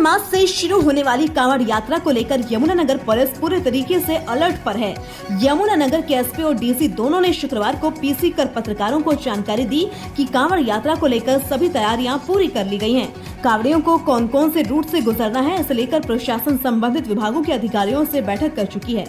मास से शुरू होने वाली कांवड़ यात्रा को लेकर यमुनानगर पुलिस पूरे तरीके से अलर्ट पर है। यमुनानगर के एसपी और डीसी दोनों ने शुक्रवार को पीसी कर पत्रकारों को जानकारी दी कि कांवड़ यात्रा को लेकर सभी तैयारियां पूरी कर ली गई हैं। कांवड़ियों को कौन कौन से रूट से गुजरना है, इसे लेकर प्रशासन संबंधित विभागों के अधिकारियों से बैठक कर चुकी है।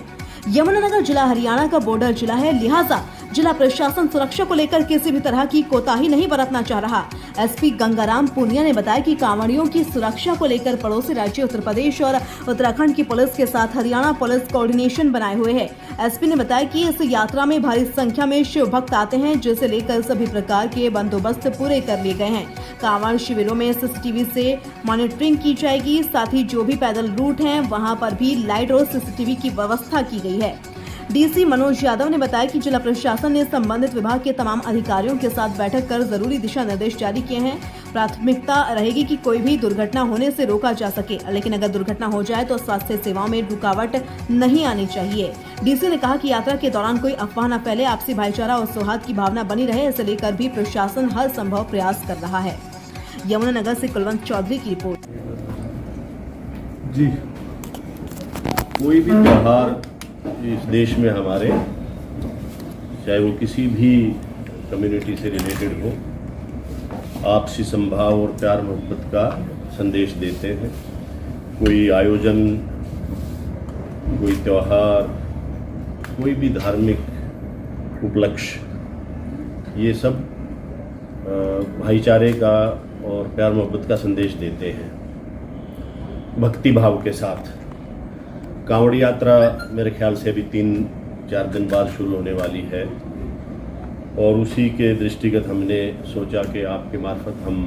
यमुनानगर जिला हरियाणा का बॉर्डर जिला है, लिहाजा जिला प्रशासन सुरक्षा को लेकर किसी भी तरह की कोताही नहीं बरतना चाह रहा। एसपी गंगाराम पुनिया ने बताया कि कांवड़ियों की सुरक्षा को लेकर पड़ोसी राज्य उत्तर प्रदेश और उत्तराखंड की पुलिस के साथ हरियाणा पुलिस कोऑर्डिनेशन बनाए हुए है। एसपी ने बताया कि इस यात्रा में भारी संख्या में शिव भक्त आते हैं, जिसे लेकर सभी प्रकार के बंदोबस्त पूरे कर लिए गए हैं। कांवड़ शिविरों में सीसीटीवी से मॉनिटरिंग की जाएगी, साथ ही जो भी पैदल रूट हैं वहां पर भी लाइट और सीसीटीवी की व्यवस्था की गई है। डीसी मनोज यादव ने बताया कि जिला प्रशासन ने संबंधित विभाग के तमाम अधिकारियों के साथ बैठक कर जरूरी दिशा निर्देश जारी किए हैं। प्राथमिकता रहेगी कि कोई भी दुर्घटना होने से रोका जा सके, लेकिन अगर दुर्घटना हो जाए तो स्वास्थ्य सेवाओं में रुकावट नहीं आनी चाहिए। डीसी ने कहा कि यात्रा के दौरान कोई अफवाह न फैले, आपसी भाईचारा और सौहार्द की भावना बनी रहे, इसे लेकर भी प्रशासन हर संभव प्रयास कर रहा है। यमुनानगर से कुलवंत चौधरी की रिपोर्ट। जी, कोई भी त्योहार इस देश में हमारे, चाहे वो किसी भी कम्युनिटी से रिलेटेड हो, आपसी संभाव और प्यार मोहब्बत का संदेश देते हैं। कोई आयोजन, कोई त्योहार, कोई भी धार्मिक उपलक्ष्य, ये सब भाईचारे का और प्यार मोहब्बत का संदेश देते हैं भक्ति भाव के साथ। कांवड़ यात्रा मेरे ख्याल से अभी 3-4 दिन बाद शुरू होने वाली है और उसी के दृष्टिगत हमने सोचा कि आपके मार्फत हम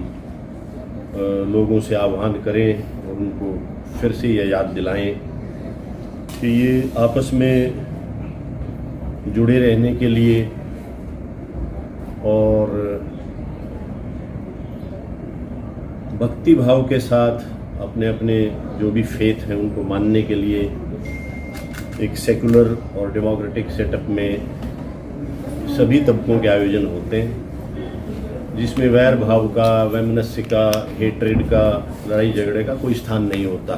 लोगों से आह्वान करें और उनको फिर से यह याद दिलाएं कि ये आपस में जुड़े रहने के लिए और भक्ति भाव के साथ अपने अपने जो भी फेथ हैं उनको मानने के लिए एक सेकुलर और डेमोक्रेटिक सेटअप में सभी तबकों के आयोजन होते हैं, जिसमें वैर भाव का, वैमनस्य का, हेट्रेड का, लड़ाई झगड़े का कोई स्थान नहीं होता।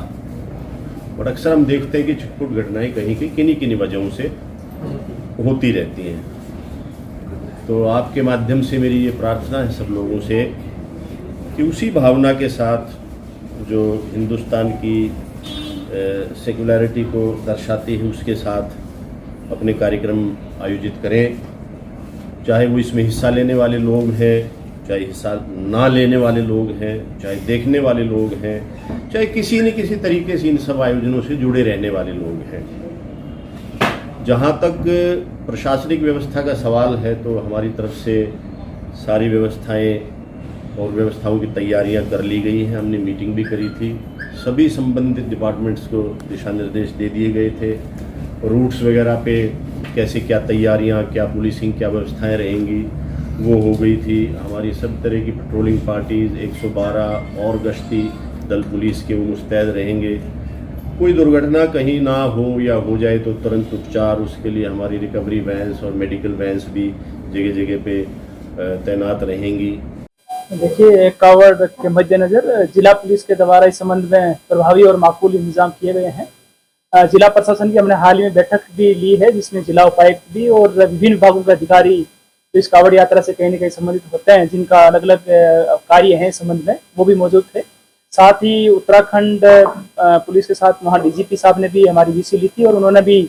और अक्सर हम देखते हैं कि छिटपुट घटनाएं कहीं की किन्हीं वजहों से होती रहती हैं। तो आपके माध्यम से मेरी ये प्रार्थना है सब लोगों से कि उसी भावना के साथ जो हिंदुस्तान की सेकुलरिटी को दर्शाती है उसके साथ अपने कार्यक्रम आयोजित करें। चाहे वो इसमें हिस्सा लेने वाले लोग हैं, चाहे हिस्सा ना लेने वाले लोग हैं, चाहे देखने वाले लोग हैं, चाहे किसी न किसी तरीके से इन सब आयोजनों से जुड़े रहने वाले लोग हैं। जहाँ तक प्रशासनिक व्यवस्था का सवाल है तो हमारी तरफ से सारी व्यवस्थाएं और व्यवस्थाओं की तैयारियां कर ली गई हैं। हमने मीटिंग भी करी थी, सभी संबंधित डिपार्टमेंट्स को दिशा निर्देश दे दिए गए थे। रूट्स वगैरह पे कैसे क्या तैयारियां, क्या पुलिसिंग, क्या व्यवस्थाएं रहेंगी वो हो गई थी। हमारी सब तरह की पेट्रोलिंग पार्टीज़ 112 और गश्ती दल पुलिस के वो मुस्तैद रहेंगे। कोई दुर्घटना कहीं ना हो या हो जाए तो तुरंत उपचार, उसके लिए हमारी रिकवरी वैन्स और मेडिकल वैन्स भी जगह जगह पे तैनात रहेंगी। देखिए, कांवड़ के मद्देनजर जिला पुलिस के द्वारा इस संबंध में प्रभावी और माकूल इंतजाम किए गए हैं। जिला प्रशासन की हमने हाल ही में बैठक भी ली है, जिसमें जिला उपायुक्त भी और विभिन्न विभागों के अधिकारी जो इस कांवड़ यात्रा से कहीं न कहीं संबंधित होते हैं, जिनका अलग अलग कार्य है इस संबंध में, वो भी मौजूद थे। साथ ही उत्तराखंड पुलिस के साथ वहाँ डीजीपी साहब ने भी हमारी वीसी ली थी और उन्होंने भी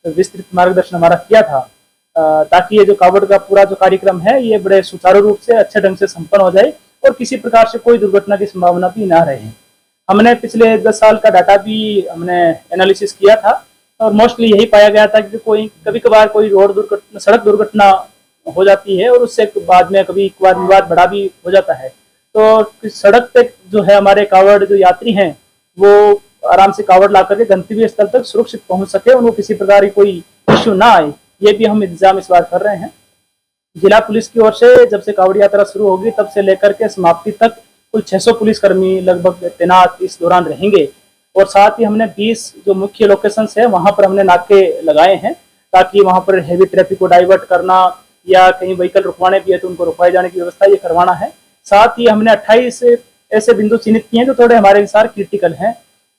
विस्तृत मार्गदर्शन हमारा किया था, ताकि ये जो कांवड़ का पूरा जो कार्यक्रम है ये बड़े सुचारू रूप से अच्छे ढंग से संपन्न हो जाए और किसी प्रकार से कोई दुर्घटना की संभावना भी ना रहे। हमने पिछले 10 साल का डाटा भी हमने एनालिसिस किया था और मोस्टली यही पाया गया था कि कोई कभी कभार कोई रोड दुर्घटना, सड़क दुर्घटना हो जाती है और उससे बाद में कभी कभार विवाद बड़ा भी हो जाता है। तो सड़क पे जो है हमारे कांवड़ जो यात्री हैं वो आराम से कांवड़ ला करके गंतव्य स्थल तक सुरक्षित पहुंच सके, उनको किसी प्रकार की कोई इश्यू ना आए, ये भी हम इंतजाम इस बार कर रहे हैं। जिला पुलिस की ओर से जब से कांवड़ यात्रा शुरू होगी तब से लेकर के समाप्ति तक कुल 600 पुलिसकर्मी लगभग तैनात इस दौरान रहेंगे और साथ ही हमने 20 जो मुख्य लोकेशंस है वहां पर हमने नाके लगाए हैं, ताकि वहां पर हेवी ट्रैफिक को डाइवर्ट करना या कहीं व्हीकल रुकवाने भी है तो उनको रुकवाए जाने की व्यवस्था ये करवाना है। साथ ही हमने 28 ऐसे बिंदु चिन्हित किए हैं जो थोड़े हमारे अनुसार क्रिटिकल हैं,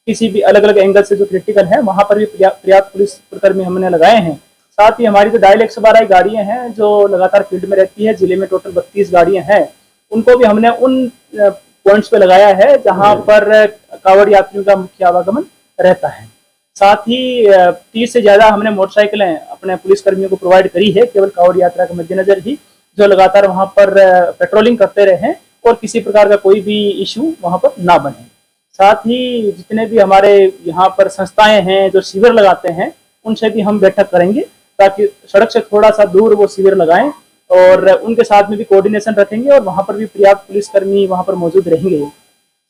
किसी भी अलग अलग एंगल से जो क्रिटिकल है वहां पर भी पर्याप्त पुलिस कर्मी हमने लगाए हैं। साथ ही हमारी जो डायल 112 गाड़ियां हैं जो लगातार फील्ड में रहती है, जिले में टोटल 32 गाड़ियां हैं, उनको भी हमने उन पॉइंट्स पे लगाया है जहां पर कांवड़ यात्रियों का मुख्य आवागमन रहता है। साथ ही 30 से ज्यादा हमने मोटरसाइकिलें अपने पुलिस कर्मियों को प्रोवाइड करी है, केवल कांवड़ यात्रा के मद्देनजर ही, जो लगातार वहां पर पेट्रोलिंग करते रहे और किसी प्रकार का कोई भी इश्यू वहां पर ना बने। साथ ही जितने भी हमारे यहाँ पर संस्थाएं हैं जो शिविर लगाते हैं, उनसे भी हम बैठक करेंगे ताकि सड़क से थोड़ा सा दूर वो शिविर लगाएं और उनके साथ में भी कोऑर्डिनेशन रखेंगे और वहां पर भी पर्याप्त पुलिसकर्मी वहां पर मौजूद रहेंगे।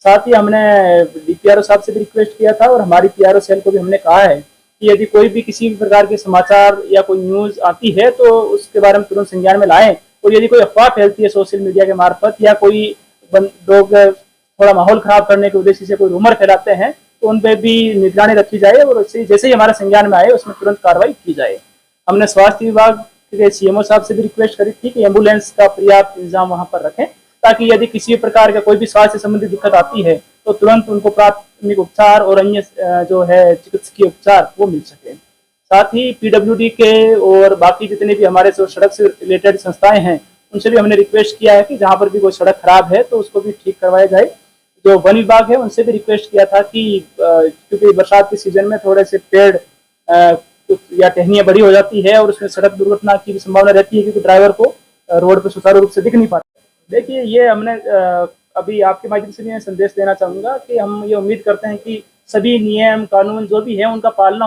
साथ ही हमने डीपीआरओ साहब से भी रिक्वेस्ट किया था और हमारी पीआरओ सेल को भी हमने कहा है कि यदि कोई भी किसी भी प्रकार के समाचार या कोई न्यूज आती है तो उसके बारे में तुरंत संज्ञान में लाएं, और यदि कोई अफवाह फैलती है सोशल मीडिया के मार्फत या कोई लोग थोड़ा माहौल खराब करने के उद्देश्य से कोई रूमर फैलाते हैं तो उन पे भी निगरानी रखी जाए और उससे जैसे ही हमारे संज्ञान में आए उसमें तुरंत कार्रवाई की जाए। हमने स्वास्थ्य विभाग के सीएमओ साहब से भी रिक्वेस्ट करी थी कि एम्बुलेंस का पर्याप्त इंतजाम वहां पर रखें ताकि यदि किसी भी प्रकार का कोई भी स्वास्थ्य संबंधी दिक्कत आती है तो तुरंत उनको प्राथमिक उपचार और अन्य जो है चिकित्सकीय उपचार वो मिल सके। साथ ही पीडब्ल्यूडी के और बाकी जितने भी हमारे जो सड़क से रिलेटेड संस्थाएं हैं उनसे भी हमने रिक्वेस्ट किया है कि जहां पर भी कोई सड़क खराब है तो उसको भी ठीक करवाया जाए। जो वन विभाग है उनसे भी रिक्वेस्ट किया था कि क्योंकि बरसात के सीजन में थोड़े से पेड़ या टहनियां बड़ी हो जाती है और उसमें सड़क दुर्घटना की भी संभावना रहती है क्योंकि ड्राइवर को रोड पर सुचारू रूप से दिख नहीं पाता। देखिए, ये हमने अभी आपके माध्यम से भी संदेश देना चाहूंगा कि हम ये उम्मीद करते हैं कि सभी नियम कानून जो भी है उनका पालना